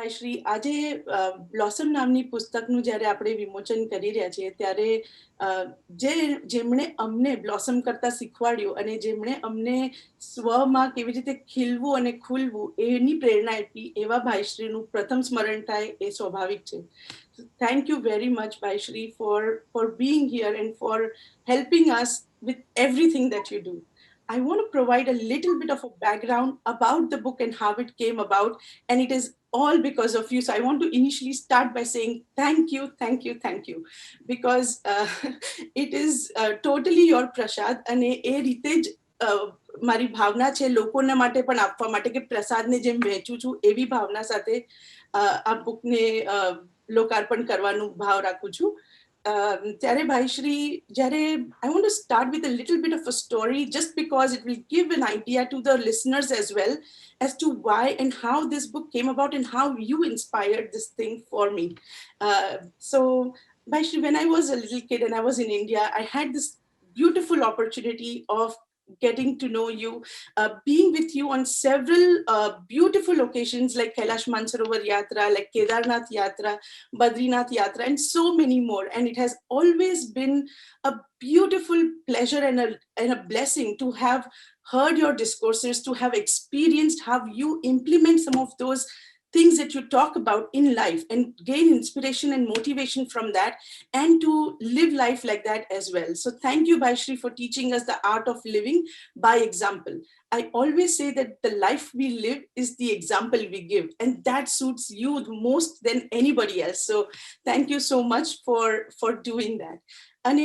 ભાઈશ્રી, આજે બ્લોસમ નામની પુસ્તકનું જ્યારે આપણે વિમોચન કરી રહ્યા છીએ ત્યારે જેમણે અમને બ્લોસમ કરતા શીખવાડ્યું અને જેમણે અમને સ્વમાં કેવી રીતે ખીલવું અને ખુલવું એની પ્રેરણા આપી એવા ભાઈશ્રીનું પ્રથમ સ્મરણ થાય એ સ્વાભાવિક છે. Thank you very much, Vaishri, for being here and for helping us with everything that you do. I want to provide a little bit of a background about the book and how it came about, and it is all because of you. So I want to initially start by saying thank you, thank you, thank you, because it is totally your prasad, અને એ રીતે જ મારી ભાવના છે લોકોના માટે પણ આપવા માટે કે પ્રસાદને જેમ વહેંચું છું એવી ભાવના સાથે આ બુકને લોકાર્પણ કરવાનું ભાવ રાખું છું. ત્યારે ભાઈશ્રી, જ્યારે I want to start with a little bit of a story just because it will give an idea to the listeners as well as to why and how this book came about and how you inspired this thing for me. So Vaishri, when I was a little kid and I was in India, I had this beautiful opportunity of getting to know you, being with you on several beautiful occasions like Kailash Mansarovar Yatra, like Kedarnath Yatra, Badrinath Yatra, and so many more. And it has always been a beautiful pleasure and a blessing to have heard your discourses, to have experienced how you implement some of those things that you talk about in life and gain inspiration and motivation from that, and to live life like that as well. So thank you, Vaishri, for teaching us the art of living by example. I always say that the life we live is the example we give, and that suits you most than anybody else. So thank you so much for doing that. And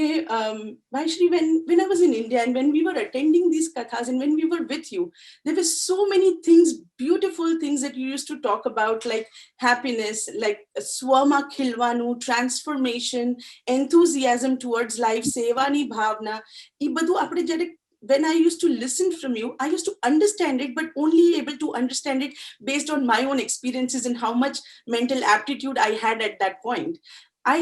Vaishri, when I was in India and when we were attending these kathas and when we were with you, there were so many things, beautiful things that you used to talk about, like happiness, like swama khilwanu, transformation, enthusiasm towards life, sevani bhavna. E બધું આપણે જ્યારે when I used to listen from you, I used to understand it, but only able to understand it based on my own experiences and how much mental aptitude I had at that point. I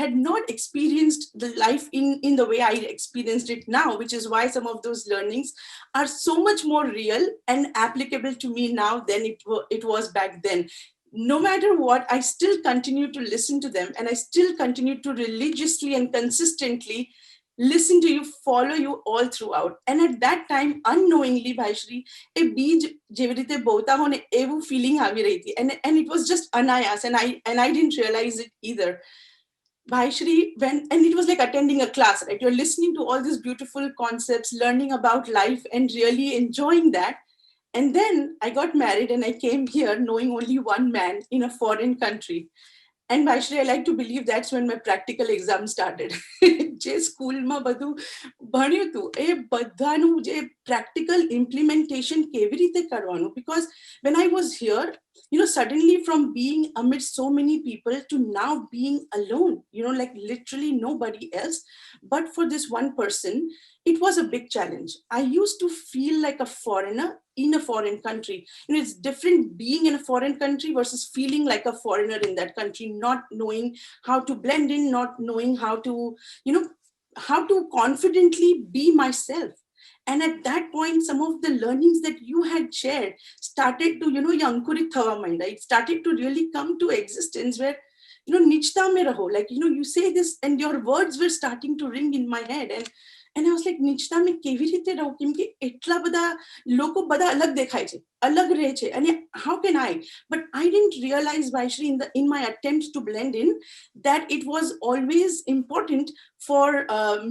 had not experienced the life in the way I experienced it now, which is why some of those learnings are so much more real and applicable to me now than it was back then. No matter what, I still continue to listen to them, and I still continue to religiously and consistently listen to you, follow you all throughout. And at that time, unknowingly, Vaishri, a beej જેવી રીતે બોતા હોય ને એવું feeling આવી રહી હતી, and it was just anayas, and I didn't realize it either. Vaishri, and it was like attending a class, right? You're listening to all these beautiful concepts, learning about life and really enjoying that. And then I got married and I came here knowing only one man in a foreign country. And Vaishri, I like to believe that's when my practical exam started. જે સ્કૂલમાં બધું ભણ્યું હતું એ બધાનું જે practical implementation કેવી રીતે કરવાનું, because when I was here, suddenly from being amidst so many people to now being alone, like literally nobody else but for this one person, it was a big challenge. I used to feel like a foreigner in a foreign country. It's different being in a foreign country versus feeling like a foreigner in that country, not knowing how to blend in, not knowing how to confidently be myself. And at that point, some of the learnings that you had shared started to, yankurit thava manda. It started to really come to existence where, nichta mein raho. Like, you say this and your words were starting to ring in my head. And I was like, નિજતા મેં કેવી રીતે રહું, કેમ કે એટલા બધા લોકો બધા અલગ દેખાય છે, અલગ રહે છે, અને how can I? But I didn't realize, Vaishri, in my attempt to blend in, that it was always important for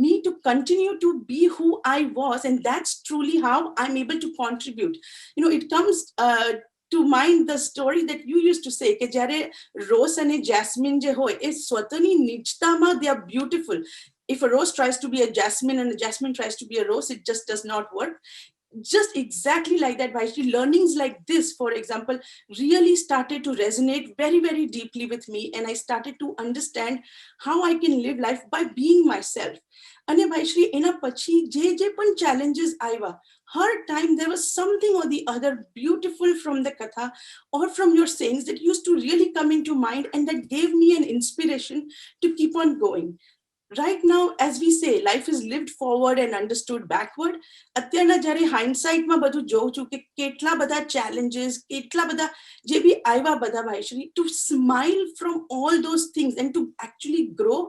me to continue to be who I was, and that's truly how I'm able to contribute. It comes to mind the story that you used to say કે જ્યારે Ross અને jasmine જે હોય એ સ્વતઃની નિજતામાં they are beautiful. If a rose tries to be a jasmine and a jasmine tries to be a rose, it just does not work. Just exactly like that, Vaishri, learnings like this, for example, really started to resonate very, very deeply with me, and I started to understand how I can live life by being myself. And Vaishri, એના પછી જે પણ challenges આવ્યા, her time there was something or the other beautiful from the katha or from your sayings that used to really come into mind, and that gave me an inspiration to keep on going. right now, as we say, life is lived forward and understood backward. અત્યારના જ્યારે હાઇન્ડસાઇટમાં બધું જોઉં છું કે કેટલા બધા challenges, કેટલા બધા જે બી આવ્યા બધા ભાઈશ્રી, to smile from all those things and to actually grow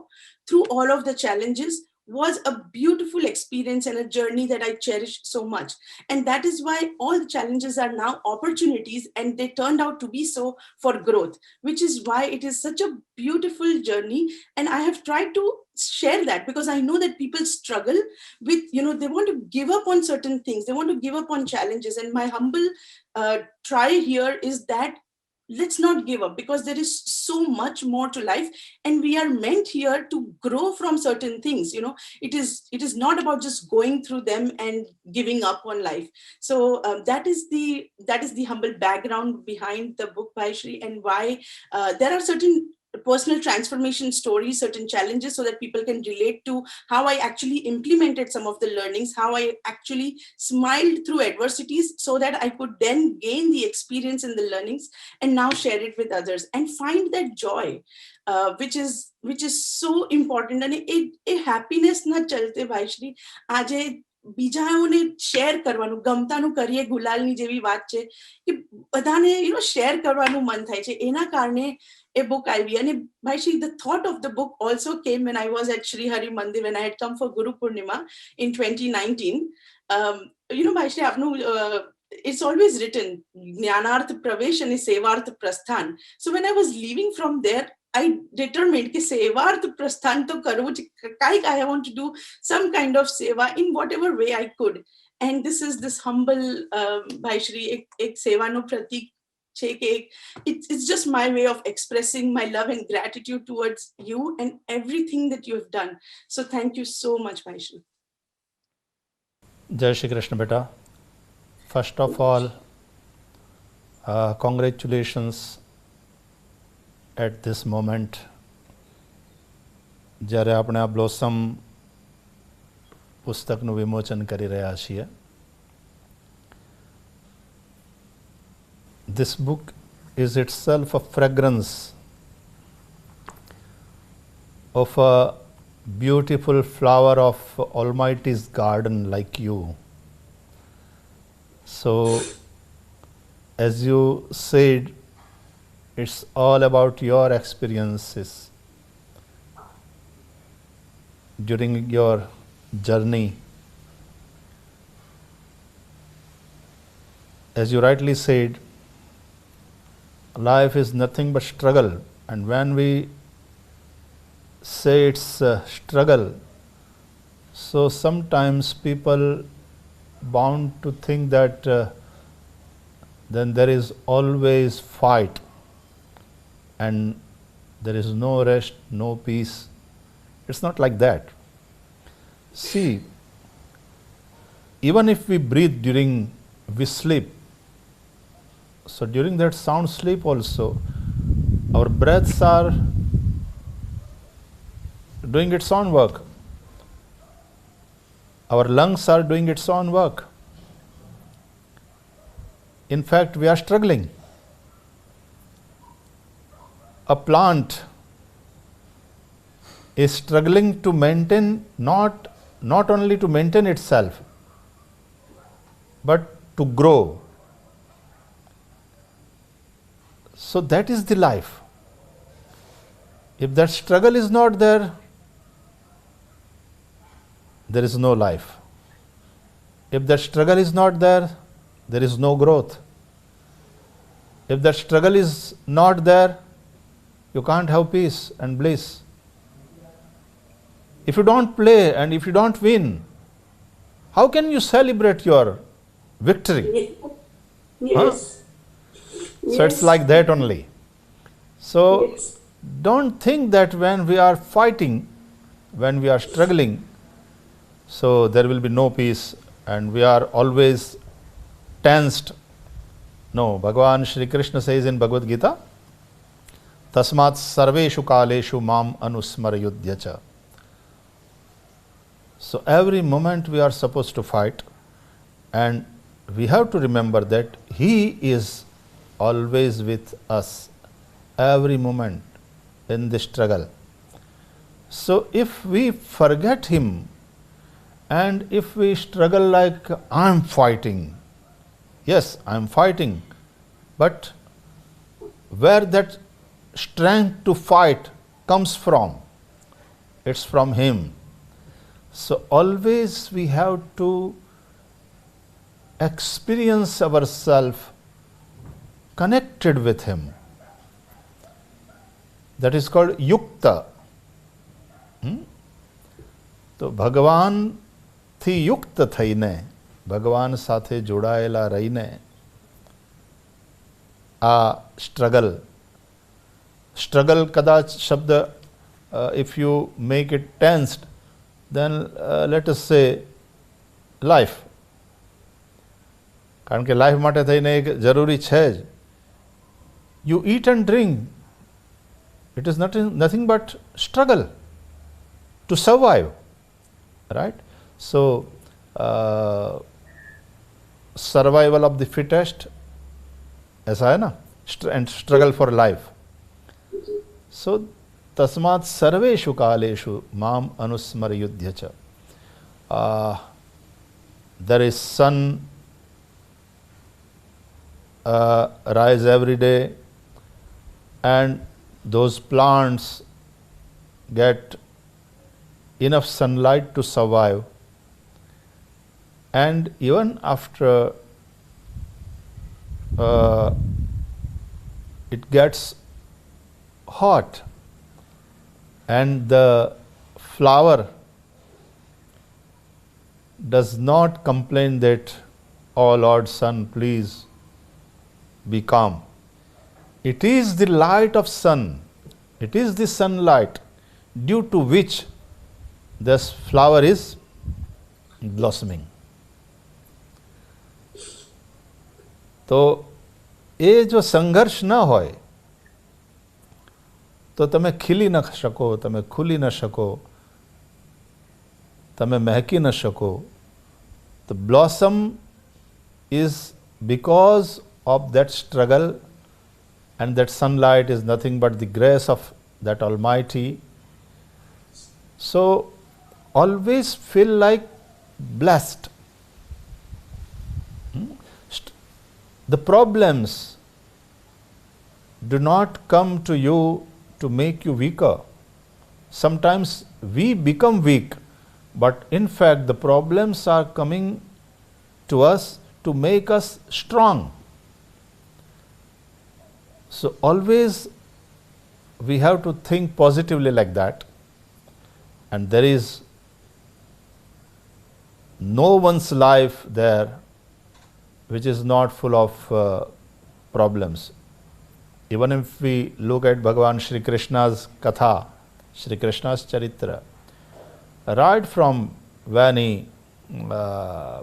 through all of the challenges was a beautiful experience and a journey that I cherish so much. And that is why all the challenges are now opportunities, and they turned out to be so for growth, which is why it is such a beautiful journey. And I have tried to share that because I know that people struggle with, they want to give up on certain things, they want to give up on challenges. And my humble try here is that let's not give up, because there is so much more to life, and we are meant here to grow from certain things. It is not about just going through them and giving up on life. So that is the humble background behind the book by Shri, and why there are certain personal transformation stories, certain challenges, so that people can relate to how I actually implemented some of the learnings, how I actually smiled through adversities, so that I could then gain the experience in the learnings and now share it with others and find that joy, which is so important. And A happiness ના ચલતે ભાઈશ્રી આજે બીજાઓને share કરવાનું, ગમતાનું કરીએ ગુલાલની જેવી વાત છે કે બધાને શેર કરવાનું મન થાય છે, એના કારણે a book આવી. And Bhaishi, the thought of the book also came when I was at Sri Hari Mandir, when I had come for Guru Purnima in 2019. Bhaishi, it's always written, Jnanarth Pravesh and Sevarth Prasthan. So when I was leaving from there, I determined कि सेवार्थ प्रस्थान तो करूँ, I want to do some kind of seva in whatever way I could. And this humble Bhaishri, एक सेवा no प्रतीक છે કે it's just my way of expressing my love and gratitude towards you and everything that you have done. So thank you so much, Bhaishri. Jai Shri Krishna beta. First of all, congratulations at this moment. જ્યારે આપણે આ blossom પુસ્તકનું વિમોચન કરી રહ્યા છીએ. This book is itself a fragrance of a beautiful flower of Almighty's garden like you. So, as you said, it's all about your experiences during your journey. As you rightly said, life is nothing but struggle, and when we say it's a struggle, so sometimes people bound to think that then there is always fight and there is no rest, no peace. It's not like that. See, even if we breathe during we sleep, so during that sound sleep also, our breaths are doing its own work. Our lungs are doing its own work. In fact, we are struggling. A plant is struggling to maintain, not only to maintain itself, but to grow. So that is the life. If that struggle is not there, there is no life. If that struggle is not there, there is no growth. If that struggle is not there, you can't have peace and bliss. If you don't play and if you don't win, how can you celebrate your victory? Yes. Huh? So it's like that only. So don't think that when we are fighting, when we are struggling, so there will be no peace and we are always tensed. No, Bhagavan Shri Krishna says in Bhagavad Gita, Tasmat sarveshu kaleshu mam anusmarayudhyacha. So every moment we are supposed to fight, and we have to remember that He is always with us every moment in the struggle. So if we forget Him and if we struggle like I'm fighting, yes, I'm fighting, but where that strength to fight comes from? It's from Him. So always we have to experience ourselves connected with Him. That is called yukta. તો ભગવાનથી યુક્ત થઈને ભગવાન સાથે જોડાયેલા રહીને આ struggle કદાચ શબ્દ if you make it tensed, then let us say life. કારણ કે લાઈફ માટે થઈને એક જરૂરી છે જ. You eat and drink. It is nothing but struggle to survive, right? So survival of the fittest, ऐसा है ना, and struggle for life. So तस्मात् सर्वेषु कालेषु माम अनुस्मरयुध्य च. There is sun rise every day, and those plants get enough sunlight to survive, and even after it gets hot and the flower does not complain that, oh Lord sun, please be calm. It is the light of sun, it is the sunlight due to which this flower is blossoming. તો એ જો સંઘર્ષ ન હોય તો તમે ખીલી ન શકો, તમે ખુલી ન શકો, તમે મહેકી ન શકો. The blossom is because of that struggle, and that sunlight is nothing but the grace of that Almighty. So always feel like blessed. The problems do not come to you to make you weaker. Sometimes we become weak, but in fact the problems are coming to us to make us strong. So always we have to think positively like that, and there is no one's life there which is not full of problems. Even if we look at Bhagavan Shri Krishna's Katha, Shri Krishna's Charitra, right from when he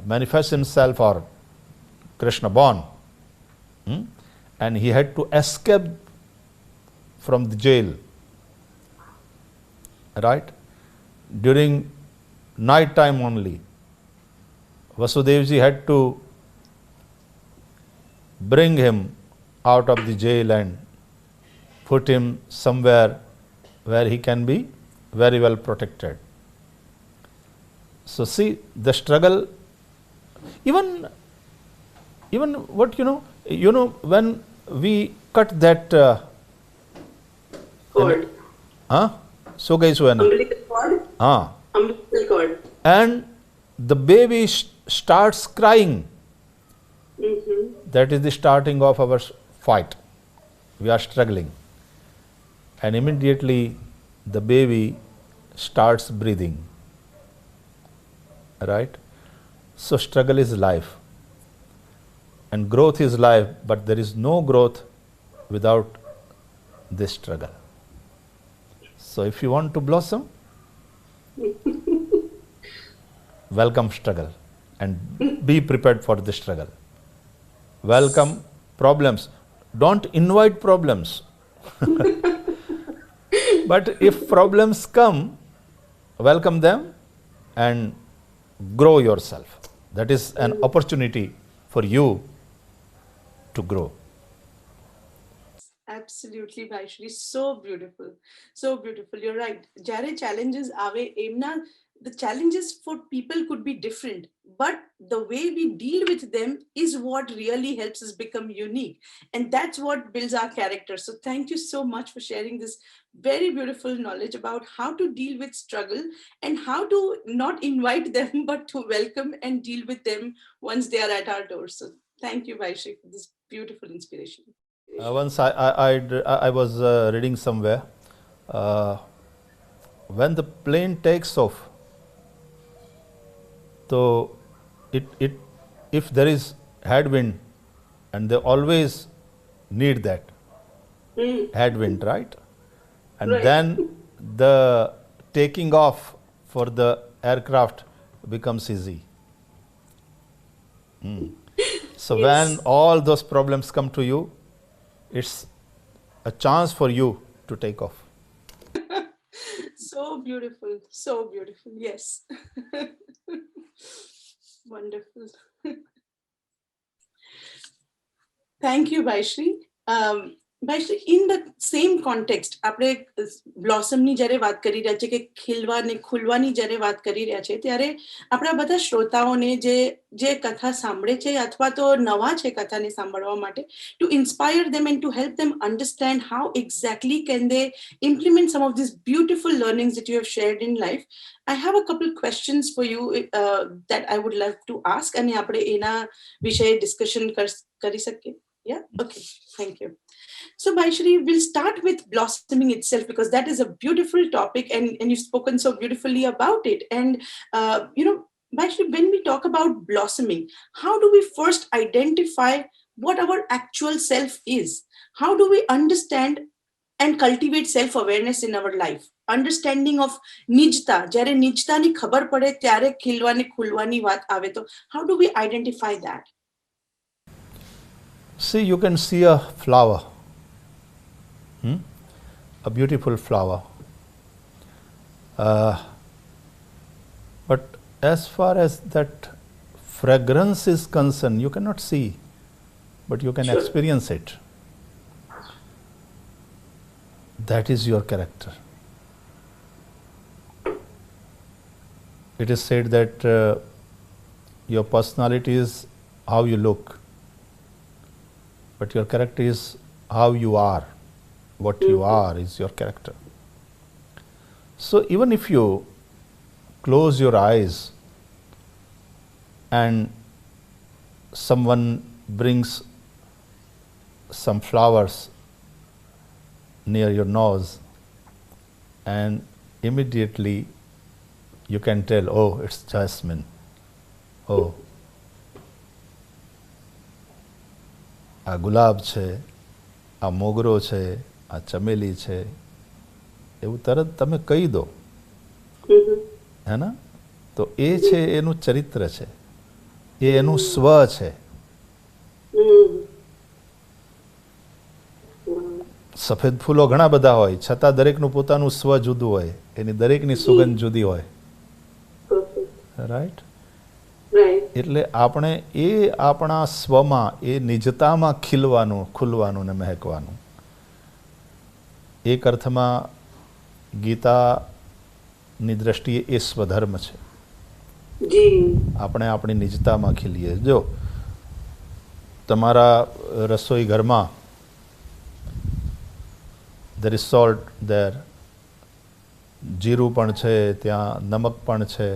manifests himself, or Krishna born, and he had to escape from the jail, right? During night time only, Vasudevji had to bring him out of the jail and put him somewhere where he can be very well protected. So see the struggle, even what you know when we cut that Cord. so guys Umbilical cord. Umbilical cord. and the baby starts crying. That is the starting of our fight. We are struggling, and immediately the baby starts breathing, right? So struggle is life, and growth is life, but there is no growth without this struggle. So if you want to blossom, welcome struggle and be prepared for the struggle. Welcome problems. Don't invite problems. But if problems come, welcome them and grow yourself. That is an opportunity for you to grow. Absolutely, Vaishri. So beautiful. So beautiful. You're right. Jare challenges aave, emna, the challenges for people could be different, but the way we deal with them is what really helps us become unique. And that's what builds our character. So thank you so much for sharing this very beautiful knowledge about how to deal with struggle and how to not invite them, but to welcome and deal with them once they are at our doors. So thank you, Vaishri, for this beautiful inspiration. Once I was reading somewhere, uh, when the plane takes off, so it if there is headwind, and they always need that headwind, right? And Right. then the taking off for the aircraft becomes easy. So when Yes. all those problems come to you, it's a chance for you to take off. So beautiful. So beautiful. Yes. Wonderful. Thank you, Vaishri. Vaishri, in the same context, આપણે બ્લોસમની જ્યારે વાત કરી રહ્યા છે કે ખીલવાની ખુલવાની જ્યારે વાત કરી રહ્યા છે ત્યારે આપણા બધા શ્રોતાઓને જે જે કથા સાંભળે છે અથવા તો નવા છે કથાને સાંભળવા માટે, to inspire them and to help them understand how exactly can they implement some of these beautiful learnings that you have shared in life, I have a couple questions for you that I would love to ask, અને આપણે એના વિષয়ে discussion કરી શકીએ. Yeah, okay, thank you. So, Vaishri, we'll start with blossoming itself because that is a beautiful topic, and you've spoken so beautifully about it. And, Vaishri, when we talk about blossoming, how do we first identify what our actual self is? How do we understand and cultivate self-awareness in our life? Understanding of નિજતા, જ્યારે નિજતાની ખબર પડે ત્યારે ખીલવાની ખુલવાની વાત આવે, તો how do we identify that? See, you can see a flower, a beautiful flower. But as far as that fragrance is concerned, you cannot see, but you can Sure. experience it. That is your character. It is said that your personality is how you look, but your character is how you are. What you are is your character. So even if you close your eyes and someone brings some flowers near your nose, and immediately you can tell, oh, it's jasmine. Oh, આ ગુલાબ છે, આ મોગરો છે, આ ચમેલી છે, એવું તરત તમે કહી દો, હે ને? તો એ છે એનું ચરિત્ર છે, એ એનું સ્વ છે. સફેદ ફૂલો ઘણા બધા હોય, છતાં દરેકનું પોતાનું સ્વ જુદું હોય, એની દરેકની સુગંધ જુદી હોય, રાઈટ? એટલે આપણે એ આપણા સ્વમાં, એ નિજતામાં ખીલવાનું, ખુલવાનું ને મહેકવાનું. એક અર્થમાં ગીતાની દ્રષ્ટિએ એ સ્વધર્મ છે. આપણે આપણી નિજતામાં ખીલીએ. જો તમારા રસોઈ ઘરમાં there is salt there, જીરું પણ છે, ત્યાં નમક પણ છે,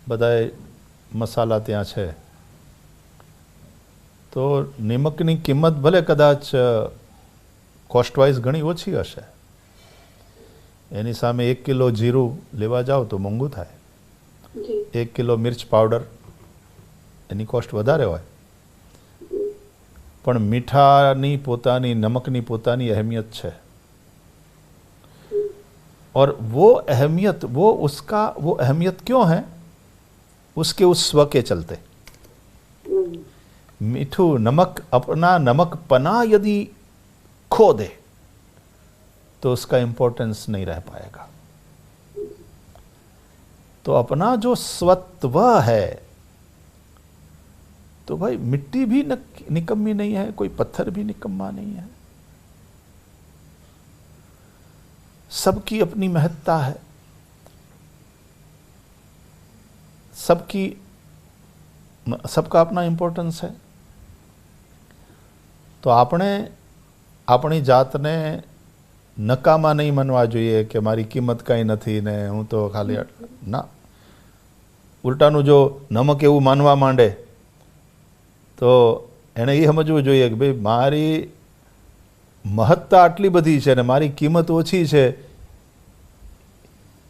બધાય મસાલા ત્યાં છે. તો નિમકની કિંમત ભલે કદાચ કોસ્ટ વાઇઝ ઘણી ઓછી હશે, એની સામે 1 કિલો જીરું લેવા જાઓ તો મોંઘું થાય. 1 કિલો મિર્ચ પાવડર એની કોસ્ટ વધારે હોય. પણ મીઠાની પોતાની, નમકની પોતાની અહેમિયત છે. और वो अहमियत, वो अहमियत क्यों है? उसके उस स्व के चलते. मीठू नमक अपना नमकपना यदि खो दे तो उसका इंपॉर्टेंस नहीं रह पाएगा. तो अपना जो स्वत्व है, तो भाई मिट्टी भी निकम्मी नहीं है, कोई पत्थर भी निकम्मा नहीं है, सबकी अपनी महत्ता है, सबका अपना इम्पोर्टन्स है. તો આપણે આપણી જાતને નકામા નહીં માનવા જોઈએ કે મારી કિંમત કાંઈ નથી ને હું તો ખાલી ના. ઉલટાનું જો નમક એવું માનવા માંડે તો એણે એ સમજવું જોઈએ કે ભાઈ મારી મહત્તા આટલી બધી છે ને મારી કિંમત ઓછી છે,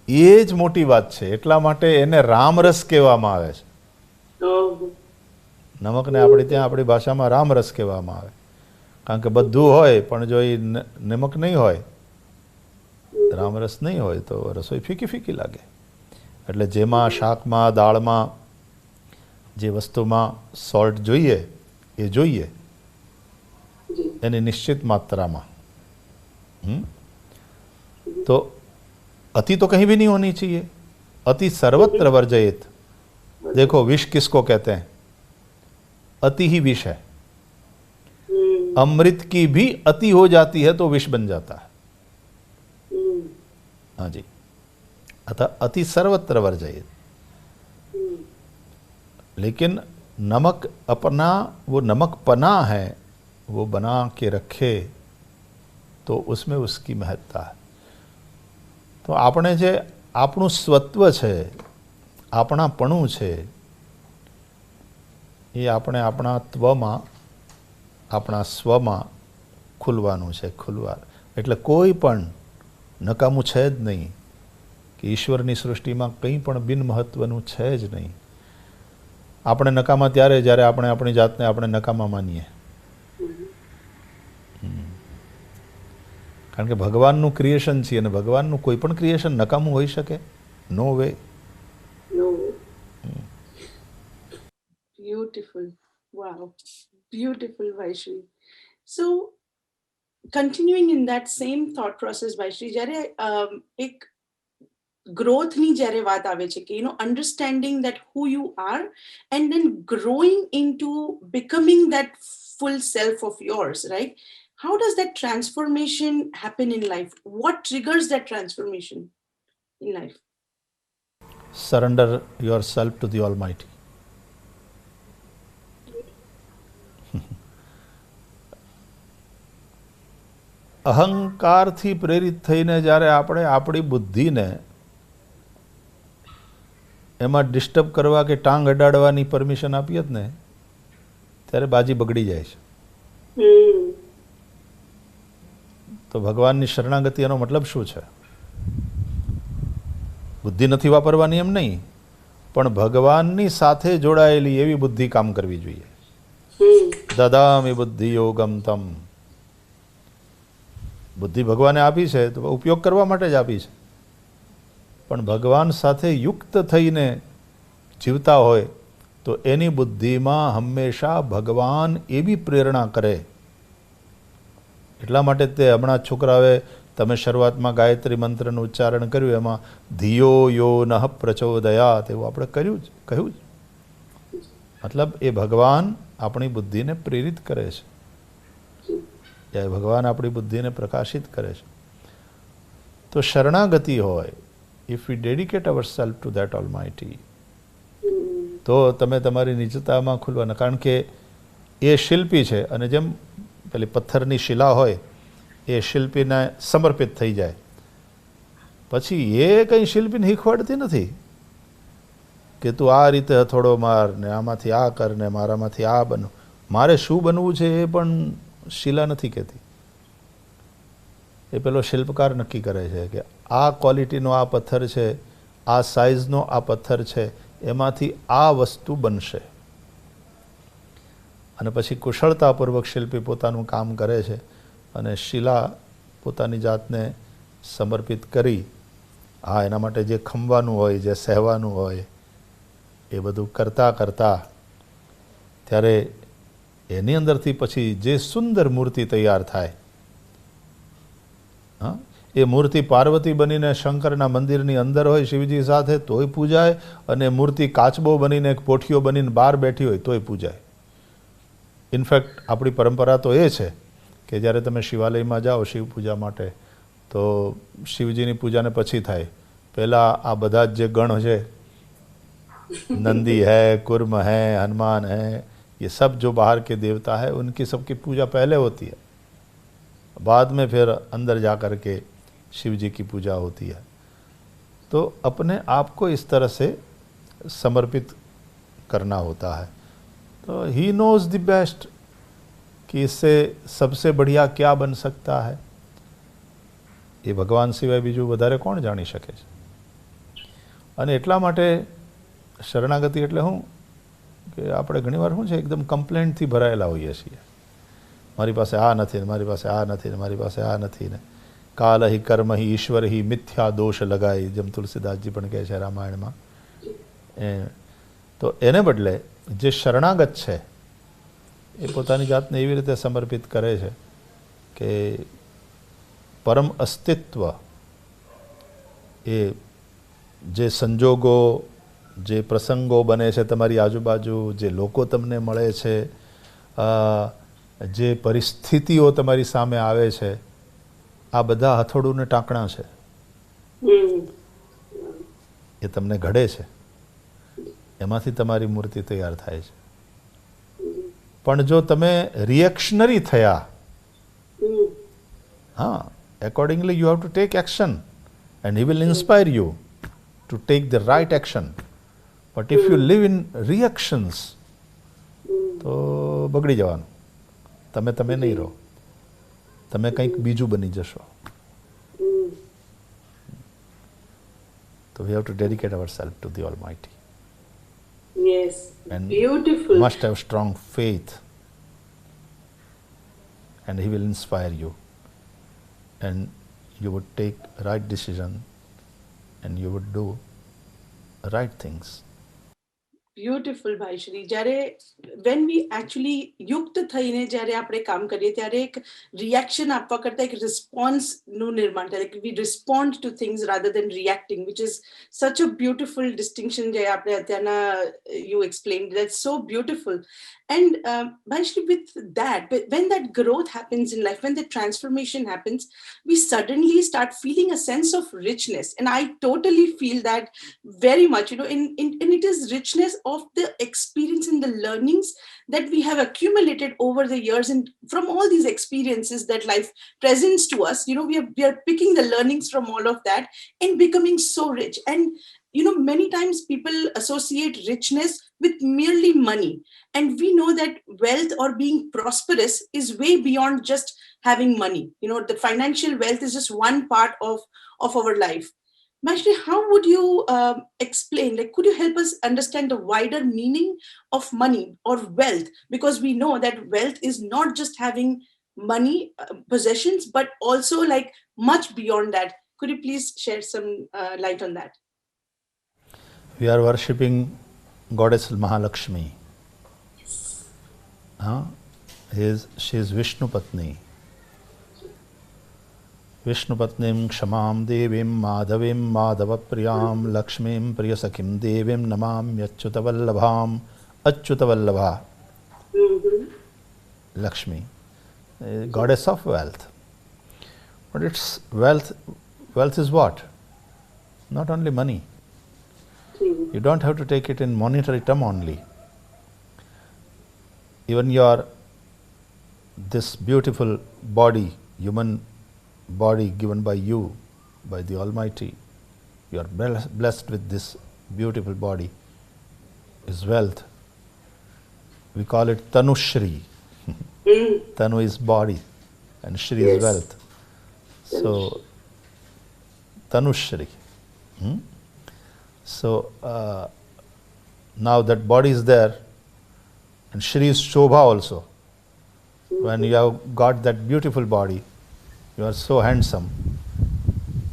એ જ મોટી વાત છે. એટલા માટે એને રામરસ કહેવામાં આવે છે. નમકને આપણે ત્યાં આપણી ભાષામાં રામરસ કહેવામાં આવે, કારણ કે બધું હોય પણ જો એ નમક નહીં હોય, રામરસ નહીં હોય તો રસોઈ ફીકી ફીકી લાગે. એટલે જેમાં શાકમાં દાળમાં જે વસ્તુમાં સોલ્ટ જોઈએ એ જોઈએ એની નિશ્ચિત માત્રામાં. तो अति तो कहीं भी नहीं होनी चाहिए. अति सर्वत्र वर्जयेत. देखो विष किसको कहते हैं? अति ही विष है. अमृत की भी अति हो जाती है तो विष बन जाता है. हाँ जी. अतः अति सर्वत्र वर्जयेत. लेकिन नमक अपना वो नमकपना है वो बना के रखे तो उसमें उसकी महत्ता है. तो આપણે જે આપણું સ્વત્વ છે, આપણાપણું છે, એ આપણે આપણા ત્વમાં, આપણા સ્વમાં ખુલવાનું છે. ખુલવા એટલે કોઈ પણ નકામું છે જ નહીં, કે ઈશ્વરની સૃષ્ટિમાં કંઈ પણ બિન મહત્વનું છે જ નહીં. આપણે નકામા ત્યારે જ્યારે આપણે આપણી જાતને આપણે નકામા માનીએ. કારણ કે ભગવાનનું ક્રિએશન છે અને ભગવાનનું કોઈ પણ ક્રિએશન નકામું હોઈ શકે? નો way. Beautiful. Wow. Beautiful, Vaishri. So, continuing in that same thought process, Vaishri, જ્યારે એક ગ્રોથની જ્યારે વાત આવે છે કે understanding that who you are and then growing into becoming that full self of yours, right? How does that transformation happen in life? What triggers that transformation in life? Surrender yourself to the Almighty. અહંકારથી પ્રેરિત થઈને જ્યારે આપણે આપણી બુદ્ધિને એમાં disturb કરવા કે ટાંગ અડાડવાની permission આપીએ જ ને, ત્યારે બાજી બગડી જાય છે. તો ભગવાનની શરણાગતિ એનો મતલબ શું છે? બુદ્ધિ નથી વાપરવાની એમ નહીં, પણ ભગવાનની સાથે જોડાયેલી એવી બુદ્ધિ કામ કરવી જોઈએ. દદામિ બુદ્ધિ યોગમ તમ. બુદ્ધિ ભગવાને આપી છે તો ઉપયોગ કરવા માટે જ આપી છે, પણ ભગવાન સાથે યુક્ત થઈને જીવતા હોય તો એની બુદ્ધિમાં હંમેશા ભગવાન એવી પ્રેરણા કરે. એટલા માટે તે હમણાં છોકરાઓએ તમે શરૂઆતમાં ગાયત્રી મંત્રનું ઉચ્ચારણ કર્યું, એમાં ધિયો યો નઃ પ્રચોદયાત એવું આપણે કહ્યું જ. મતલબ એ ભગવાન આપણી બુદ્ધિને પ્રેરિત કરે છે, એ ભગવાન આપણી બુદ્ધિને પ્રકાશિત કરે છે. તો શરણાગતિ હોય, if V dedicate our self two that almighty, તો તમે તમારી નિજતામાં ખુલવાના. કારણ કે એ શિલ્પી છે અને જેમ પેલી પથ્થરની શિલા હોય એ શિલ્પીને સમર્પિત થઈ જાય પછી એ કંઈ શિલ્પીને શીખવાડતી નથી કે તું આ રીતે હથોડો માર ને આમાંથી આ કર ને મારામાંથી આ બન. મારે શું બનવું છે એ પણ શિલા નથી કહેતી. એ પેલો શિલ્પકાર નક્કી કરે છે કે આ ક્વોલિટીનો આ પથ્થર છે, આ સાઇઝનો આ પથ્થર છે, એમાંથી આ વસ્તુ બનશે. અને પછી કુશળતાપૂર્વક શિલ્પી પોતાનું કામ કરે છે અને શિલા પોતાની જાતને સમર્પિત કરી, હા, એના માટે જે ખમવાનું હોય, જે સહેવાનું હોય એ બધું કરતાં કરતાં ત્યારે એની અંદરથી પછી જે સુંદર મૂર્તિ તૈયાર થાય, હા, એ મૂર્તિ પાર્વતી બનીને શંકરના મંદિરની અંદર હોય શિવજી સાથે તોય પૂજાય, અને મૂર્તિ કાચબો બનીને પોઠીઓ બનીને બહાર બેઠી હોય તોય પૂજાય. ઇનફેક્ટ આપણી પરંપરા તો એ છે કે જ્યારે તમે શિવાલયમાં જાઓ શિવ પૂજા માટે તો શિવજીની પૂજાને પછી થાય, પહેલાં આ બધા જ જે ગણ છે, नंदी है, कुर्म है, हनुमान है, ये सब जो बाहर के देवता है उनकी सबकी पूजा पहले होती है, बाद में फिर अंदर जा कर के शिव जी की पूजा होती है. तो अपने आप को इस तरह से समर्पित करना होता है. तो ही नोज द बेस्ट कि इससे सबसे बढ़िया क्या बन सकता है, એ ભગવાન સિવાય બીજું વધારે કોણ જાણી શકે છે. અને એટલા માટે શરણાગતિ એટલે શું કે આપણે ઘણીવાર શું છે એકદમ કમ્પ્લેન્ટથી ભરાયેલા હોઈએ છીએ, મારી પાસે આ નથી ને મારી પાસે આ નથી ને મારી પાસે આ નથી ને કાલ હિ કર્મ હિ ઈશ્વર હિ મિથ્યા દોષ લગાઈ, જેમ તુલસીદાસજી પણ કહે છે રામાયણમાં. તો એને બદલે જે શરણાગત છે એ પોતાની જાતને એવી રીતે સમર્પિત કરે છે કે પરમ અસ્તિત્વ એ જે સંજોગો, જે પ્રસંગો બને છે તમારી આજુબાજુ, જે લોકો તમને મળે છે, જે પરિસ્થિતિઓ તમારી સામે આવે છે, આ બધા હથોડું ને ટાંકણા છે, એ તમને ઘડે છે, એમાંથી તમારી મૂર્તિ તૈયાર થાય છે. પણ જો તમે રિએક્શનરી થયા, હા, accordingly you have to take action and he will inspire you to take the right action. But if you live in reactions, તો બગડી જવાનું, તમે નહીં રહો, તમે કંઈક બીજું બની જશો. So we have to dedicate ourselves to the Almighty. Yes, And beautiful. must have strong faith, and he will inspire you, and you would take right decision, and you would do right things. Beautiful Bhaishri. જ્યારે when V actually યુક્ત થઈને જ્યારે આપણે કામ કરીએ ત્યારે એક reaction આપવા કરતાં એક રિસ્પોન્સનું નિર્માણ થાય, કે we respond to things rather than reacting, which is such a beautiful distinction જે આપણે અત્યારના you explain, that's so beautiful. And Bhaishri, with that, when that growth happens in life, when the transformation happens, we suddenly start feeling a sense of richness. And I totally feel that very much, and it is richness of the experience and the learnings that we have accumulated over the years. And from all these experiences that life presents to us, we are picking the learnings from all of that and becoming so rich. And many times people associate richness with merely money, and we know that wealth or being prosperous is way beyond just having money. The financial wealth is just one part of our life. Bhaishri, how would you explain, could you help us understand the wider meaning of money or wealth? Because we know that wealth is not just having money, possessions, but also much beyond that. Could you please shed some light on that? We are worshipping Goddess Mahalakshmi. She is Vishnu Patni. Vishnu Patnim Kshamam Devim Madhavim Madhavapriyam Lakshmim Priyasakhim Devim Namam Achyutavallabham. Achyutavallabha. Lakshmi, goddess of wealth. But it's wealth is what? Not only money. You don't have to take it in monetary term only. Even this beautiful body, human body given by you, by the Almighty, you are blessed with this beautiful body, is wealth. We call it Tanushri. Tanu is body and Shri is wealth. So, Tanushri. So, now that body is there, and Shri is Shobha also. When you have got that beautiful body, you are so handsome,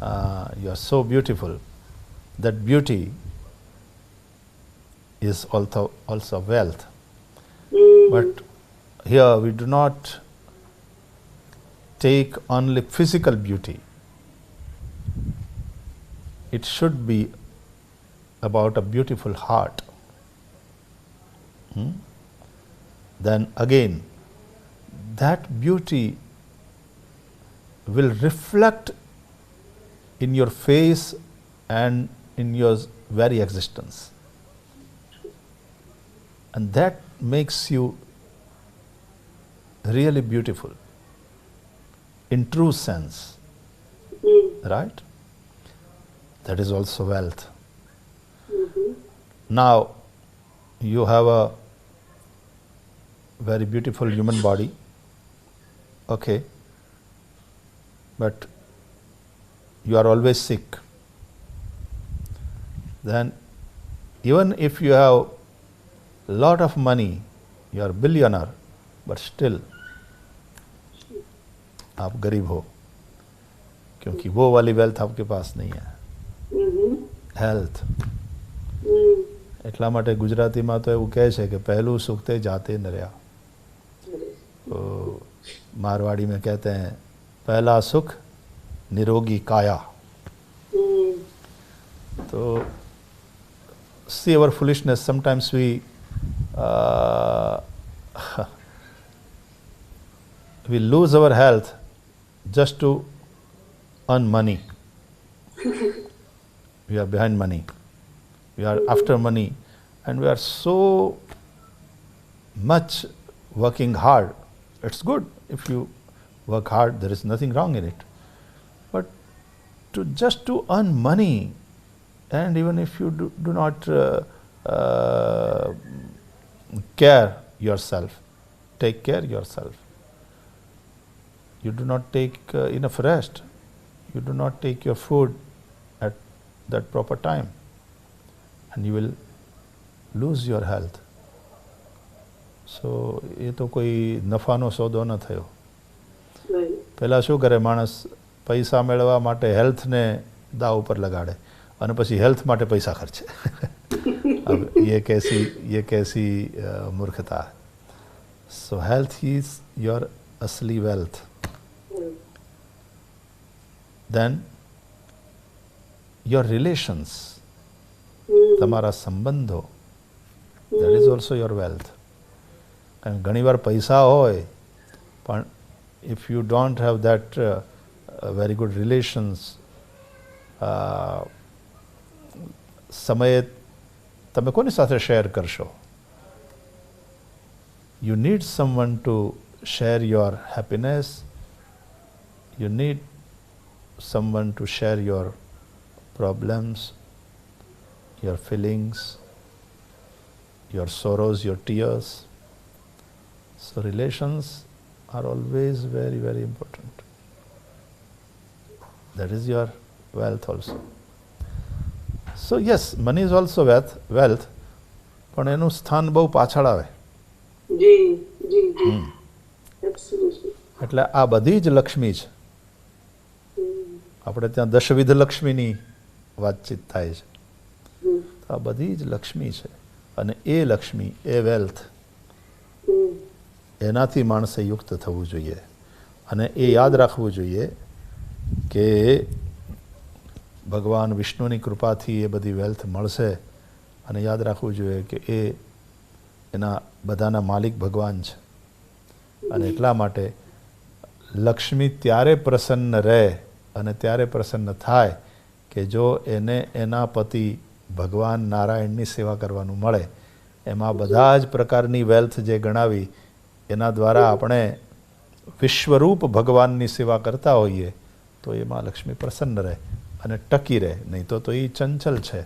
you are so beautiful. That beauty is also wealth. But here we do not take only physical beauty. It should be about a beautiful heart. then again that beauty will reflect in your face and in your very existence, and that makes you really beautiful in true sense, right? That is also wealth. Now you have a very beautiful human body, okay, but you are always sick. Then even if you have lot of money, you are billionaire, but still आप गरीब हो, क्योंकि वो वाली wealth आपके पास नहीं है, health. એટલા માટે ગુજરાતીમાં તો એવું કહે છે કે પહેલું સુખ તે જાતે ન રહ્યા. तो मारवाड़ी में कहते हैं पहला सुख निरोगी काया. तो see our foolishness, sometimes we we lose our health just to earn money. We are behind money, we are after money, and we are so much working hard. It's good if you work hard, there is nothing wrong in it, but just to earn money, and even if you do not care yourself, take care yourself, you do not take enough rest, you do not take your food at that proper time, and you will lose your health. So એ તો કોઈ નફાનો સોદો ન થયો. પહેલાં શું કરે માણસ, પૈસા મેળવવા માટે હેલ્થને દાવ ઉપર લગાડે અને પછી હેલ્થ માટે પૈસા ખર્ચે. अब ये कैसी मूर्खता है. So health is your asli wealth. Then your relations, તમારા સંબંધો, that is also your wealth. And ઘણીવાર પૈસા હોય પણ if you don't have that very good relations, સમયે તમે કોની સાથે શેર કરશો? You need someone to share your happiness, you need someone to share your problems, your feelings, your sorrows, your tears. So relations are always very, very important. That is your wealth also. So yes, money is also wealth, પણ એનું સ્થાન બહુ પાછળ આવે. એટલે આ બધી જ લક્ષ્મી છે. આપણે ત્યાં દશવિધ લક્ષ્મીની વાતચીત થાય છે. આ બધી જ લક્ષ્મી છે અને એ લક્ષ્મી, એ વેલ્થ, એનાથી માણસે યુક્ત થવું જોઈએ. અને એ યાદ રાખવું જોઈએ કે ભગવાન વિષ્ણુની કૃપાથી એ બધી વેલ્થ મળશે. અને યાદ રાખવું જોઈએ કે એ એના બધાના માલિક ભગવાન છે. અને એટલા માટે લક્ષ્મી ત્યારે પ્રસન્ન રહે અને ત્યારે પ્રસન્ન થાય કે જો એને એના પતિ ભગવાન નારાયણની સેવા કરવાનું મળે. એમાં બધા જ પ્રકારની વેલ્થ જે ગણાવી એના દ્વારા આપણે વિશ્વરૂપ ભગવાનની સેવા કરતા હોઈએ તો એમાં લક્ષ્મી પ્રસન્ન રહે અને ટકી રહે. નહીં તો એ ચંચલ છે.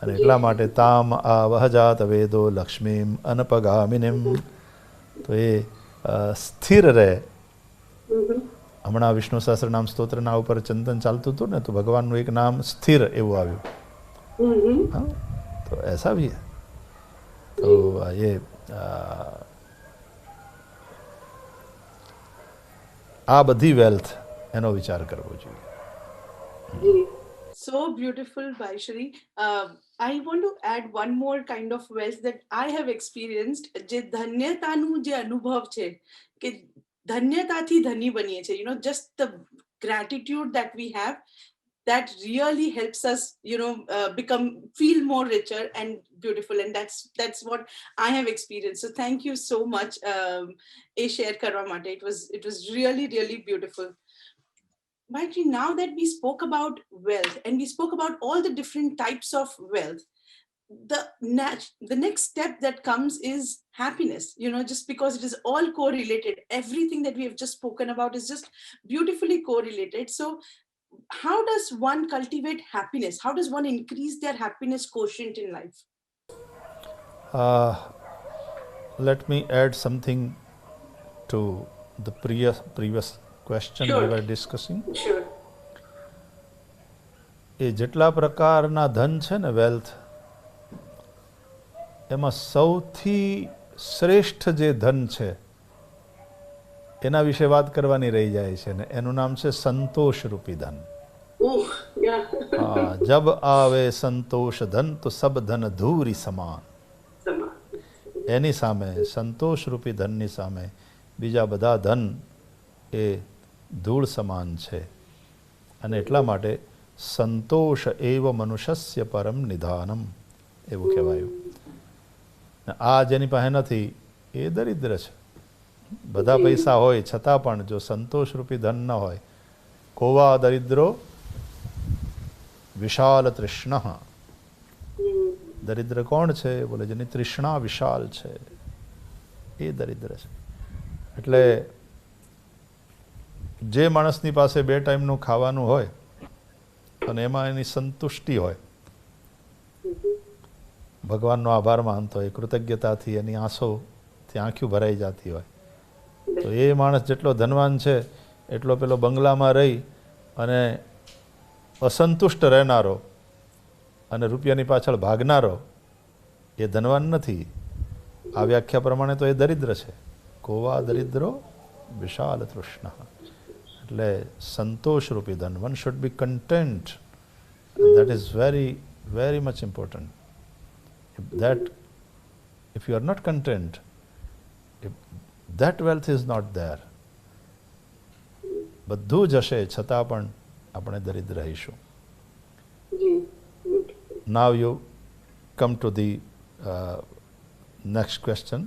અને એટલા માટે તામ આવહજાત વેદો લક્ષ્મીમ અનપગામિનીમ, તો એ સ્થિર રહે. હમણાં વિષ્ણુ સહસ્રનામ સ્તોત્રના ઉપર ચિંતન ચાલતું હતું ને, તો ભગવાનનું એક નામ સ્થિર એવું આવ્યું. हाँ, तो ऐसा भी है. तो ये આ બધી વેલ્થ એનો વિચાર કરવો જોઈએ. So beautiful, Vaishri. I want to add one more kind of wealth that I have experienced. જે ધન્યતાનું જે અનુભવ છે કે ધન્યતાથી ધની બનીએ છીએ, just the gratitude that we have, that really helps us, feel more richer and beautiful. And that's what I have experienced. So thank you so much, a share karwa mate. It was really, really beautiful. Maitri, now that we spoke about wealth and we spoke about all the different types of wealth, the next step that comes is happiness. Just because it is all correlated, everything that we have just spoken about is just beautifully correlated. So how does one cultivate happiness? How does one increase their happiness quotient in life? Let me add something to the previous question we were discussing. Sure. એ જેટલા પ્રકારના ધન છે ને wealth, એમાં સૌથી શ્રેષ્ઠ જે ધન છે એના વિશે વાત કરવાની રહી જાય છે ને એનું નામ છે સંતોષ રૂપી ધન. જબ આવે સંતોષ ધન તો સબ ધન ધૂરી સમાન. એની સામે, સંતોષ રૂપી ધનની સામે બીજા બધા ધન એ ધૂળ સમાન છે. અને એટલા માટે સંતોષ એવ મનુષ્યસ્ય પરમ નિધાનમ એવું કહેવાયું. આ જેની પાસે નથી એ દરિદ્ર છે. બધા પૈસા હોય છતાં પણ જો સંતોષ રૂપી ધન ન હોય, કોવા દરિદ્રો વિશાલ તૃષ્ણ. દરિદ્ર કોણ છે? બોલે જેની તૃષ્ણા વિશાલ છે એ દરિદ્ર છે. એટલે જે માણસની પાસે 2 ટાઈમનું ખાવાનું હોય અને એમાં એની સંતુષ્ટિ હોય, ભગવાનનો આભાર માનતો હોય, કૃતજ્ઞતાથી એની આંસોથી આંખું ભરાઈ જતી હોય, તો એ માણસ જેટલો ધનવાન છે એટલો પેલો બંગલામાં રહી અને અસંતુષ્ટ રહેનારો અને રૂપિયાની પાછળ ભાગનારો એ ધનવાન નથી. આ વ્યાખ્યા પ્રમાણે તો એ દરિદ્ર છે. કોવા દરિદ્રો વિશાલ તૃષ્ણ. એટલે સંતોષ રૂપી ધન. One should be content. That is very very much important. If you are not content, if that wealth is not there, બધું જ હશે છતાં પણ આપણે દરિદ્ર રહીશું. Now you come to the next question.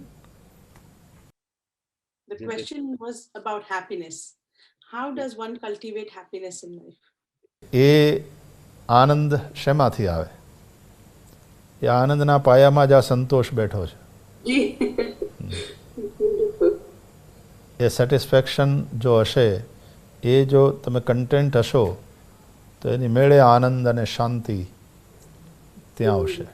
The question was about happiness. How does one cultivate happiness in life? એ આનંદ શેમાંથી આવે? એ આનંદના પાયામાં જ આ સંતોષ બેઠો છે. એ સેટિસ્ફેક્શન જો હશે, એ જો તમે કન્ટેન્ટ હશો તો એની મેળે આનંદ અને શાંતિ ત્યાં આવશે.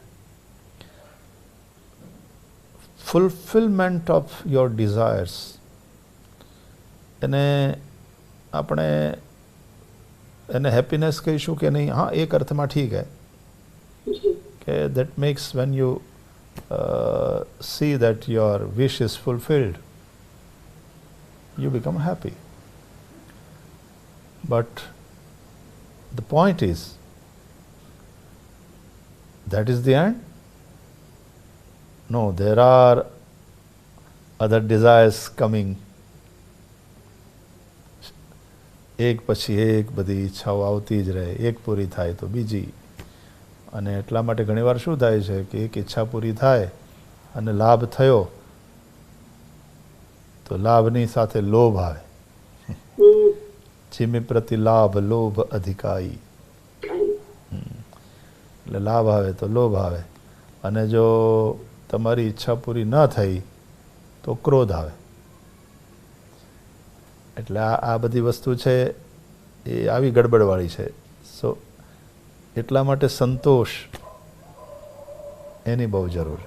ફુલફિલમેન્ટ ઓફ યોર ડિઝાયર્સ, એને આપણે એને હેપીનેસ કહીશું કે નહીં? હા, એક અર્થમાં ઠીક હે કે that makes when you see that your wish is fulfilled, you become happy. But the point is, that is the end? No, there are other desires coming. એક પછી એક બધી ઈચ્છાઓ આવતી જ રહે, એક પૂરી થાય તો બીજી. અને એટલા માટે ઘણીવાર શું થાય છે કે એક ઈચ્છા પૂરી થાય અને લાભ થયો તો લાભની સાથે લોભ આવે. જીમી પ્રતિ લાભ લોભ અધિકાઈ. એટલે લાભ આવે તો લોભ આવે. અને જો તમારી ઈચ્છા પૂરી ન થઈ તો ક્રોધ આવે. એટલે આ બધી વસ્તુ છે એ આવી ગડબડવાળી છે. સો એટલા માટે સંતોષ એની બહુ જરૂર.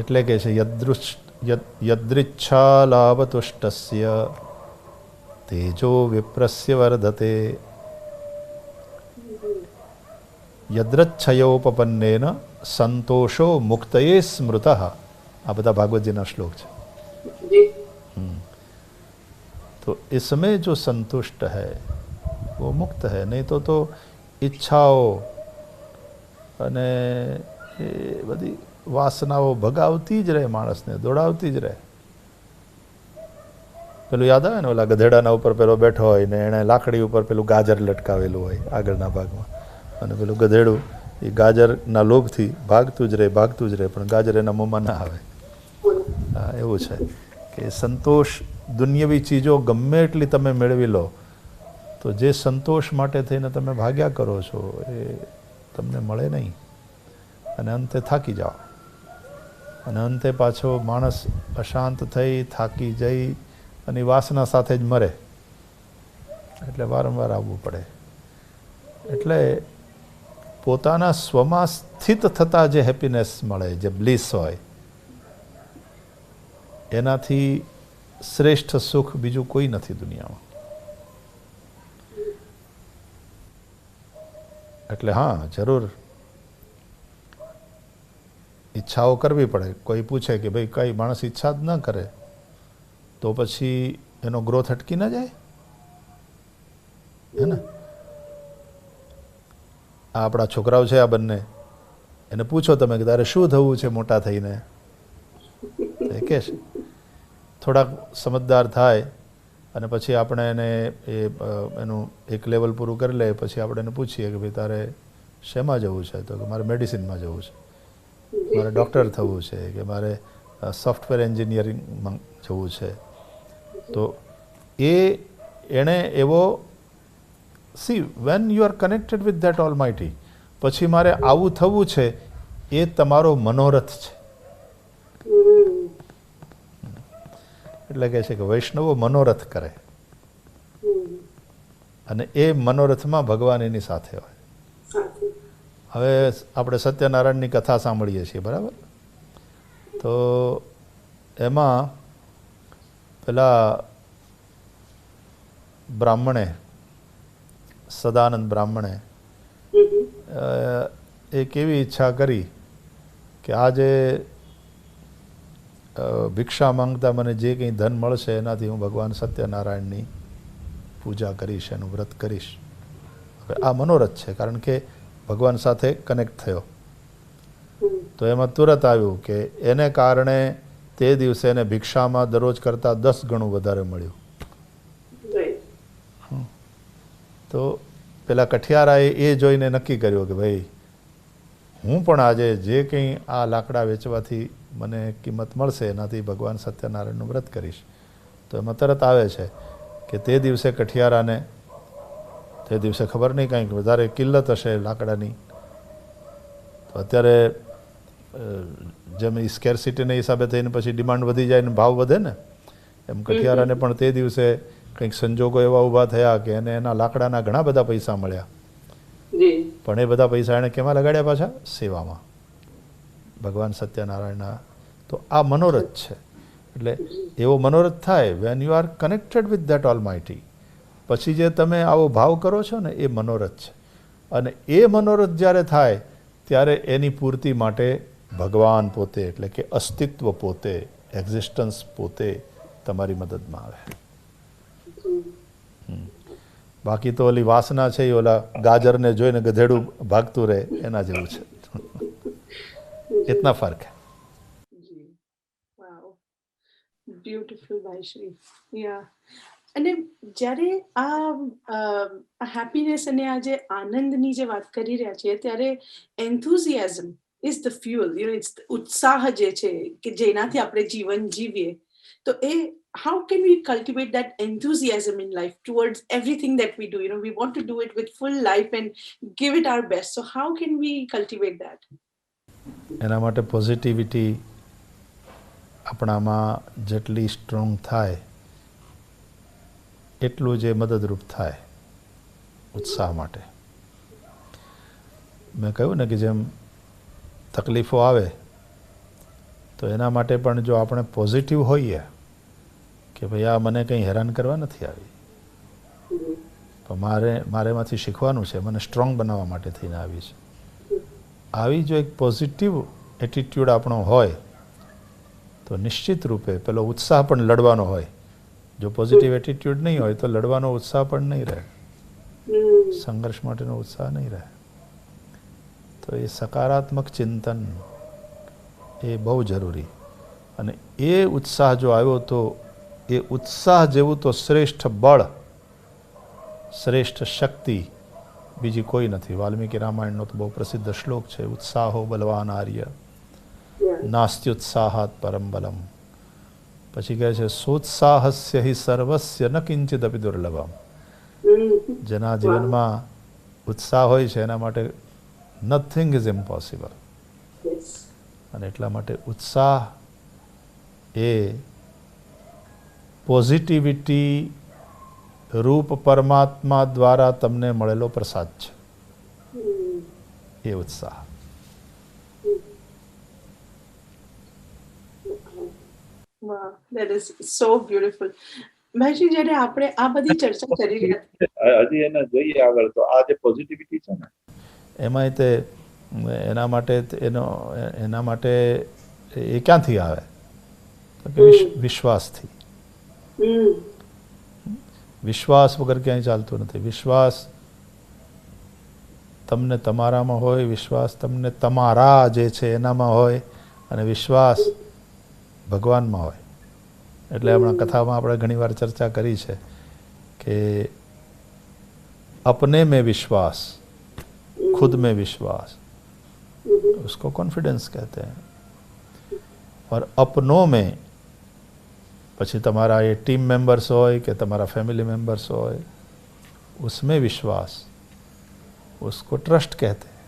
એટલે કે છે યદૃચ્છા લાભતુષ્ટસ્ય તેજો વિપ્રસ્ય વર્ધતે યદ્રચ્છયોપપન્નેન સંતોષો મુક્તયે સ્મૃતઃ. આ બધા ભાગવતજીના શ્લોક છે. तो इसमें जो संतुष्ट है वो मुक्त है. नहीं तो ઈચ્છાઓ અને એ બધી વાસનાઓ ભગાવતી જ રહે, માણસને દોડાવતી જ રહે. પેલું યાદ આવે ને, ઓલા ગધેડાના ઉપર પેલો બેઠો હોય ને એણે લાકડી ઉપર પેલું ગાજર લટકાવેલું હોય આગળના ભાગમાં, અને પેલું ગધેડું એ ગાજરના લોભથી ભાગતું જ રહે, પણ ગાજર એના મોંમાં ના આવે. હા, એવું છે કે સંતોષ, દુનિયાવી ચીજો ગમે એટલી તમે મેળવી લો, તો જે સંતોષ માટે થઈને તમે ભાગ્યા કરો છો એ તમને મળે નહીં, અને અંતે થાકી જાઓ, અને અંતે પાછો માણસ અશાંત થઈ થાકી જઈ અને વાસના સાથે જ મરે. એટલે વારંવાર આવવું પડે. એટલે પોતાના સ્વમાં સ્થિત થતા જે હેપીનેસ મળે, જે બ્લિસ હોય, એનાથી શ્રેષ્ઠ સુખ બીજું કોઈ નથી દુનિયામાં. એટલે હા, જરૂર ઈચ્છાઓ કરવી પડે. કોઈ પૂછે કે ભાઈ કઈ માણસ ઈચ્છા જ ન કરે તો પછી એનો ગ્રોથ અટકી ના જાય, હે ને? આ આપણા છોકરાઓ છે, આ બંને, એને પૂછો તમે કે તારે શું થવું છે મોટા થઈને, એ કહે છે. થોડાક સમજદાર થાય અને પછી આપણે એને એનું એક લેવલ પૂરું કરી લે, પછી આપણે એને પૂછીએ કે ભાઈ તારે શેમાં જવું છે, તો કે મારે મેડિસિનમાં જવું છે, મારે ડૉક્ટર થવું છે, કે મારે સોફ્ટવેર એન્જિનિયરિંગમાં જવું છે. તો એણે એવો C when you are connected with that almighty, પછી મારે આવું થવું છે એ તમારો મનોરથ છે. એટલે કહે છે કે વૈષ્ણવો મનોરથ કરે, અને એ મનોરથમાં ભગવાન એની સાથે હોય. હવે આપણે સત્યનારાયણની કથા સાંભળીએ છીએ, બરાબર? તો એમાં પેલા બ્રાહ્મણે, સદાનંદ બ્રાહ્મણે એક એવી ઈચ્છા કરી કે આજે ભિક્ષા માંગતા મને જે કંઈ ધન મળશે એનાથી હું ભગવાન સત્યનારાયણની પૂજા કરીશ, એનું વ્રત કરીશ. હવે આ મનોરથ છે, કારણ કે ભગવાન સાથે કનેક્ટ થયો. તો એમાં તુરત આવ્યું કે એને કારણે તે દિવસે એને ભિક્ષામાં દરરોજ કરતાં 10 ગણું વધારે મળ્યું. તો પેલા કઠિયારાએ એ જોઈને નક્કી કર્યું કે ભાઈ હું પણ આજે જે કંઈ આ લાકડા વેચવાથી મને કિંમત મળશે એનાથી ભગવાન સત્યનારાયણનું વ્રત કરીશ. તો એમાં તરત આવે છે કે તે દિવસે કઠિયારાને, તે દિવસે ખબર નહીં કંઈક વધારે કિલ્લત હશે લાકડાની. તો અત્યારે જેમ સ્કેરસિટીના હિસાબે થઈને પછી ડિમાન્ડ વધી જાય ને ભાવ વધે ને, એમ કઠિયારાને પણ તે દિવસે કંઈક સંજોગો એવા ઊભા થયા કે એને એના લાકડાના ઘણા બધા પૈસા મળ્યા. પણ એ બધા પૈસા એણે કેમાં લગાડ્યા? પાછા સેવામાં, ભગવાન સત્યનારાયણના. તો આ મનોરથ છે. એટલે એવો મનોરથ થાય when you are connected with that almighty. પછી જે તમે આવો ભાવ કરો છો ને એ મનોરથ છે. અને એ મનોરથ જ્યારે થાય ત્યારે એની પૂર્તિ માટે ભગવાન પોતે, એટલે કે અસ્તિત્વ પોતે, એક્ઝિસ્ટન્સ પોતે તમારી મદદમાં આવે. બાકી તો ઓલી વાસના છે એ ઓલા ગાજરને જોઈને ગધેડું ભાગતું રહે એના જેવું છે. इतना फर्क है. બ્યુટીફુલ ભાઈશ્રી. યા, અને જ્યારે આ હેપીનેસ અને આ જે આનંદની જે વાત કરી રહ્યા છીએ ત્યારે enthusiasm is the fuel, it's ઉત્સાહ જે છે કે જેનાથી આપણે જીવન જીવીએ. તો એ how can we cultivate that enthusiasm in life towards everything that we do? We want to do it with full life and give it our best. So how can we cultivate that? એના માટે positivity આપણામાં જેટલી strong થાય એટલું જે મદદરૂપ થાય ઉત્સાહ માટે. મેં કહ્યું ને કે જેમ તકલીફો આવે તો એના માટે પણ જો આપણે પોઝિટિવ હોઈએ કે ભાઈ આ મને કંઈ હેરાન કરવા નથી આવી, પણ મારે એમાંથી શીખવાનું છે, મને સ્ટ્રોંગ બનાવવા માટે થઈને આવી છે. આવી જો એક પોઝિટિવ એટીટ્યૂડ આપણો હોય તો નિશ્ચિત રૂપે પેલો ઉત્સાહ પણ લડવાનો હોય. જો પોઝિટિવ એટીટ્યૂડ નહીં હોય તો લડવાનો ઉત્સાહ પણ નહીં રહે, સંઘર્ષ માટેનો ઉત્સાહ નહીં રહે. તો એ સકારાત્મક ચિંતન એ બહુ જરૂરી. અને એ ઉત્સાહ જો આવ્યો તો એ ઉત્સાહ જેવું તો શ્રેષ્ઠ બળ, શ્રેષ્ઠ શક્તિ બીજી કોઈ નથી. વાલ્મીકી રામાયણનો તો બહુ પ્રસિદ્ધ શ્લોક છે, ઉત્સાહો બલવાન આર્ય નાસ્ત્યુત્સાહાત પરમ બલમ. પછી કહે છે સોત્સાહસ્ય હિ સર્વસ્ય ન કિંચિત અપી દુર્લભમ. જેના જીવનમાં ઉત્સાહ હોય છે એના માટે નથિંગ ઇઝ ઇમ્પોસિબલ. અને એટલા માટે ઉત્સાહ એ પોઝિટિવિટી રૂપ પરમાત્મા દ્વારા તમને મળેલો પ્રસાદ છે. એ ઉત્સાહ. Wow, that is so beautiful. ભાઈજી, જ્યારે આપણે આ બધી ચર્ચા કરી રહ્યા હજી એને જોઈએ આગળ તો આ જે પોઝિટિવિટી છે ને એમાંય તે એના માટે એ ક્યાંથી આવે? તો કે વિશ્વાસથી. વિશ્વાસ વગર ક્યાંય ચાલતું નથી. વિશ્વાસ તમને તમારામાં હોય, વિશ્વાસ તમને તમારા જે છે એનામાં હોય, અને વિશ્વાસ ભગવાનમાં હોય. એટલે હમણાં કથામાં આપણે ઘણીવાર ચર્ચા કરી છે કે अपने में विश्वास, खुद में विश्वास, उसको कॉन्फिडेंस कहते हैं. और अपनों में પછી તમારા એ ટીમ મેમ્બર્સ હોય કે તમારા ફેમિલી મેમ્બર્સ હોય, उसमें विश्वास, उसको ट्रस्ट कहते हैं.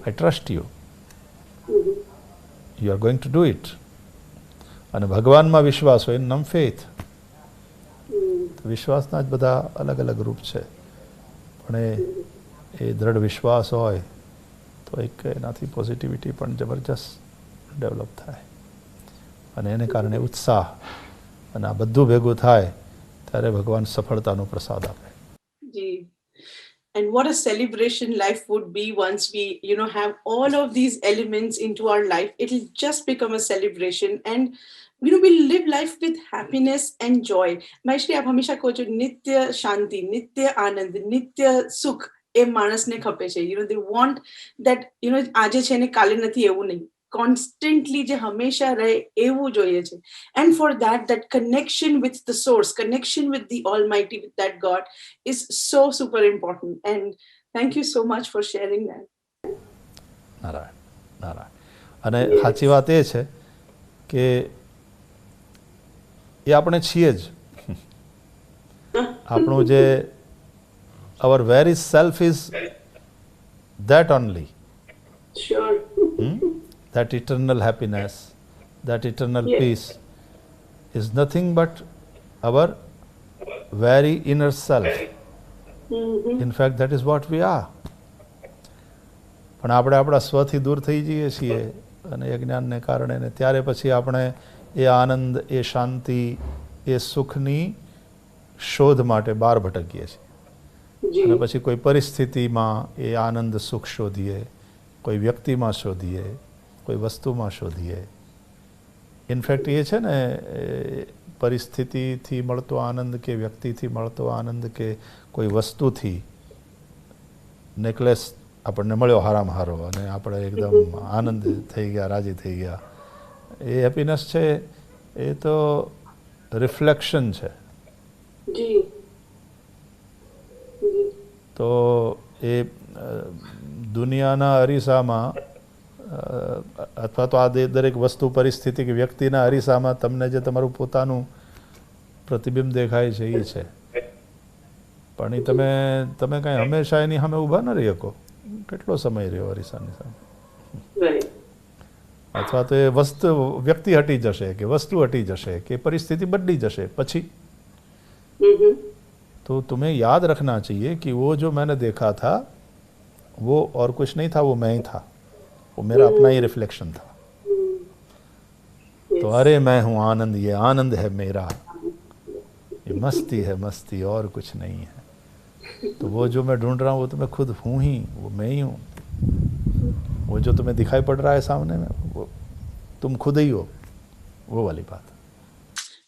I trust you, you are going to do it. અને ભગવાનમાં વિશ્વાસ હોય એનું નામ ફેથ. વિશ્વાસના જ બધા અલગ અલગ રૂપ છે, પણ એ દ્રઢ વિશ્વાસ હોય તો એક એનાથી પોઝિટિવિટી પણ જબરજસ્ત ડેવલપ થાય, અને એને કારણે ઉત્સાહ, અને આ બધું ભેગું થાય ત્યારે ભગવાન સફળતાનો પ્રસાદ આપે. જી. And what a celebration life would be once we, have all of these elements into our life. It'll just become a celebration, and we'll live life with happiness and joy. Maishri, આપ હંમેશા કહો છો નિત્ય શાંતિ, નિત્ય આનંદ, નિત્ય સુખ એ માણસને ખપે છે. They want that, આજે છે ને કાલે નથી એવું નહીં. Constantly જે હંમેશા રહે એવું જોઈએ છે. And for that connection with the source, connection with the Almighty, with that God is so super important. And thank you so much for sharing that. Narayan Narayan. અને સાચી વાત એ છે કે એ આપણે છીએ જ. આપણું જે our very self is that only. Sure. That eternal happiness, that eternal peace is nothing but our very inner self. In fact, that is what we are. પણ આપણે આપણા સ્વથી દૂર થઈ જઈએ છીએ અને એ જ્ઞાનને કારણે, ને ત્યારે પછી આપણે એ આનંદ, એ શાંતિ, એ સુખની શોધ માટે બહાર ભટકીએ છીએ. અને પછી કોઈ પરિસ્થિતિમાં એ આનંદ સુખ શોધીએ, કોઈ વ્યક્તિમાં શોધીએ, કોઈ વસ્તુમાં શોધીએ. ઇનફેક્ટ એ છે ને, પરિસ્થિતિથી મળતો આનંદ કે વ્યક્તિથી મળતો આનંદ કે કોઈ વસ્તુથી, નેકલેસ આપણને મળ્યો હારામાં હારો અને આપણે એકદમ આનંદ થઈ ગયા, રાજી થઈ ગયા, એ હેપીનેસ છે એ તો રિફ્લેક્શન છે. તો એ દુનિયાના અરીસામાં અથવા તો આ દરેક વસ્તુ, પરિસ્થિતિ કે વ્યક્તિના અરીસામાં તમને જે તમારું પોતાનું પ્રતિબિંબ દેખાય છે એ છે. પણ એ તમે કાંઈ હંમેશા એની સામે ઊભા ન રહી શકો. કેટલો સમય રહ્યો અરીસાની સામે? અથવા તો એ વ્યક્તિ હટી જશે કે વસ્તુ હટી જશે કે પરિસ્થિતિ બદલી જશે પછી. तो तुम्हें याद रखना चाहिए कि वो जो मैंने देखा था वो और कुछ नहीं था, वो मैं ही था, वो मेरा अपना ही रिफ्लेक्शन था. तो अरे मैं हूँ आनंद, ये आनंद है मेरा, ये मस्ती है मस्ती, और कुछ नहीं है. तो वो जो मैं ढूंढ रहा हूँ वो तो मैं खुद हूँ ही, वो मैं ही हूँ. वो जो तुम्हें दिखाई पड़ रहा है सामने में, वो तुम खुद ही हो, वो वाली बात.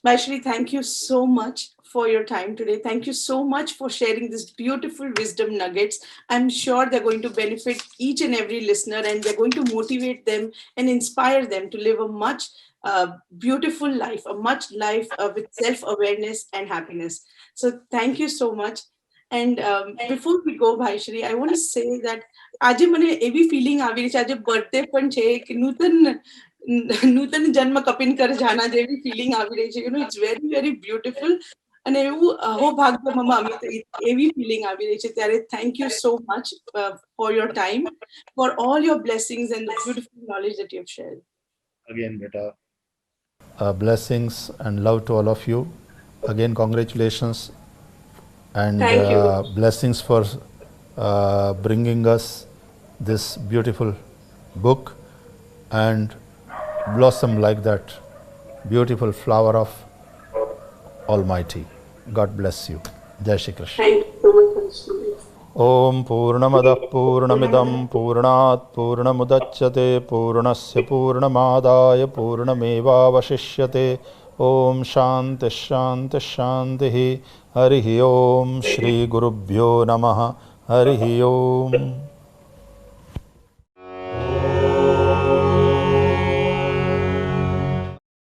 Vaishri, thank you so much for your time today. Thank you so much for sharing this beautiful wisdom nuggets. I'm sure they're going to benefit each and every listener, and they're going to motivate them and inspire them to live a much beautiful life, a much life with self-awareness and happiness. So thank you so much. And before we go, Bhaishri, I want to say that આજે મને એવી feeling આવી રહી છે, આજે birthday પણ છે, કે નૂતન જન્મ કપિનકર જાના જેવી ફિલિંગ આવી રહી છે. It's very very beautiful. અને એવું અહોભાગ્ય મમ અમે એવી ફિલિંગ આવી રહી છે. ત્યારે thank you so much for your time, for all your blessings and the beautiful knowledge that you have shared. Again, beta. Blessings and love to all of you. Again, congratulations and Thank you. blessings for bringing us this beautiful book and blossom like that beautiful flower of Almighty. God bless you. Jai Shri Krishna. Thank you so much. Om Purnamadah Purnamidam Purnat Purnamudachyate Purnasya Purnamadaya Purnamevavashishyate. Om Shanti Shanti Shanti. Harihi Om Shri Gurubhyo Namaha. Harihi Om.